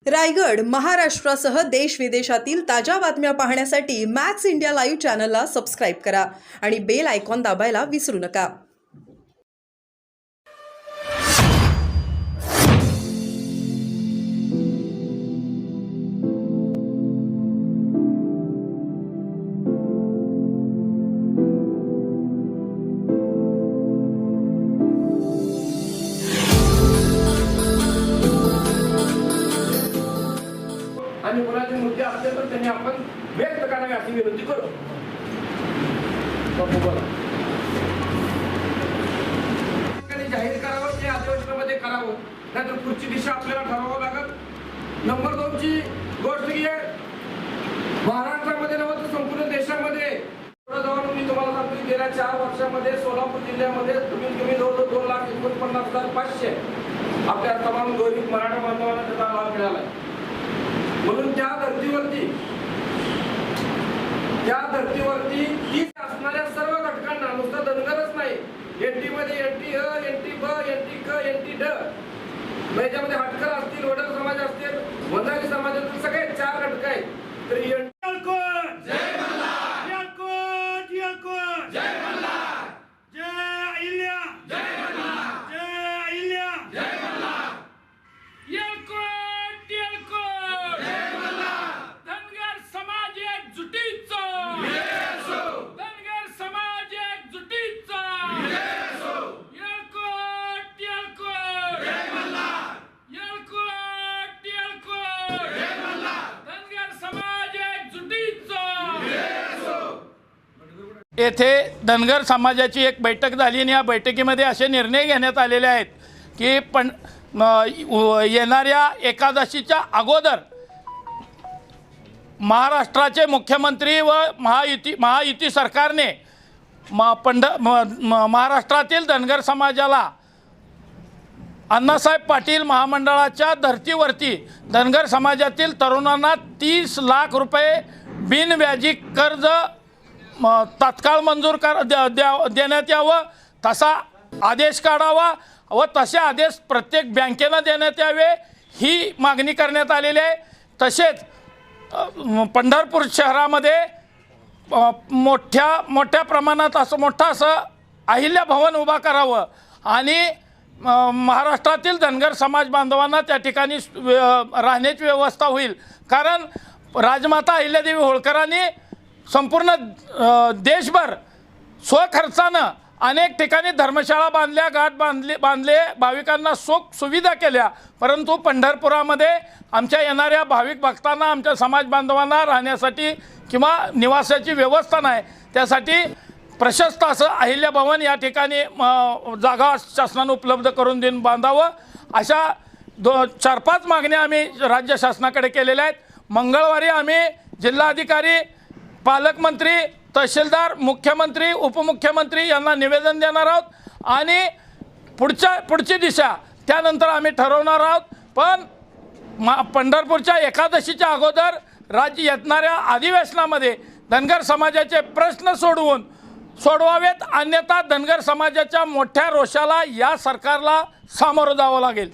रायगड, महाराष्ट्रासह देश विदेशातील ताज्या बातम्या पाहण्यासाठी मॅक्स इंडिया लाईव्ह चॅनलला सबस्क्राईब करा आणि बेल आयकॉन दाबायला विसरू नका. आणि कोणाचे मुद्दे असतील तर त्यांनी आपण व्यक्त करावे अशी विनंती करू. जाहीर करावं ते अधिवेशनामध्ये करावं, नाहीतर पुढची दिशा आपल्याला ठरवावं लागेल. नंबर 2 ची गोष्ट ही आहे, महाराष्ट्रामध्ये नव्हे तर संपूर्ण देशामध्ये जाऊन मी तुम्हाला सांगतो, गेल्या 4 वर्षामध्ये सोलापूर जिल्ह्यामध्ये कमीत कमी 2,49,500 आपल्या तमाम गरीब मराठा बांधवांना त्याचा लाभ मिळाला. म्हणून त्या धर्तीवरती असणाऱ्या सर्व घटकांना, नुसतं धनगरच नाही, एनटी मध्ये एनटी अ, एनटी ब, एनटी क, एनटी ड, याच्यामध्ये हटकर असतील, वडर समाज असतील, वंजारी समाजातील सगळे 4 घटक आहेत. तर येथे धनगर समाजाची एक बैठक झाली आणि या बैठकीमध्ये असे निर्णय घेण्यात आलेले आहेत की येणाऱ्या एकादशीच्या अगोदर महाराष्ट्राचे मुख्यमंत्री व महायुती सरकारने महाराष्ट्रातील धनगर समाजाला अण्णासाहेब पाटील महामंडळाच्या धर्तीवरती धनगर समाजातील तरुणांना 30 लाख रुपये बिनव्याजी कर्ज तात्काळ मंजूर देण्यात यावं, तसा आदेश काढावा व तसे आदेश प्रत्येक बँकेनं देण्यात यावे ही मागणी करण्यात आलेली आहे. तसेच पंढरपूर शहरामध्ये मोठ्या प्रमाणात असं अहिल्या भवन उभा करावं आणि महाराष्ट्रातील धनगर समाज बांधवांना त्या ठिकाणी राहण्याची व्यवस्था होईल. कारण राजमाता अहिल्यादेवी होळकरांनी संपूर्ण देशभर स्वखर्चानं अनेक ठिकाणी धर्मशाळा बांधल्या, घाट बांधले, भाविकांना सुख सुविधा केल्या. परंतु पंढरपुरामध्ये आमच्या येणाऱ्या भाविक भक्तांना, आमच्या समाज बांधवांना राहण्यासाठी किंवा निवासाची व्यवस्था नाही. त्यासाठी प्रशस्त असं अहिल्या भवन या ठिकाणी जागा शासनानं उपलब्ध करून देऊन बांधावं, अशा 4-5 मागण्या आम्ही राज्य शासनाकडे केलेल्या आहेत. मंगळवारी आम्ही जिल्हाधिकारी, पालकमंत्री, तहसीलदार, मुख्यमंत्री, उपमुख्यमंत्री यांना निवेदन देणार आहोत आणि पुढची दिशा त्यानंतर आम्ही ठरवणार आहोत. पण पंढरपूरच्या एकादशीच्या अगोदर राज्य येणाऱ्या अधिवेशनामध्ये धनगर समाजाचे प्रश्न सोडवावेत, अन्यथा धनगर समाजाच्या मोठ्या रोषाला या सरकारला सामोरं जावं लागेल.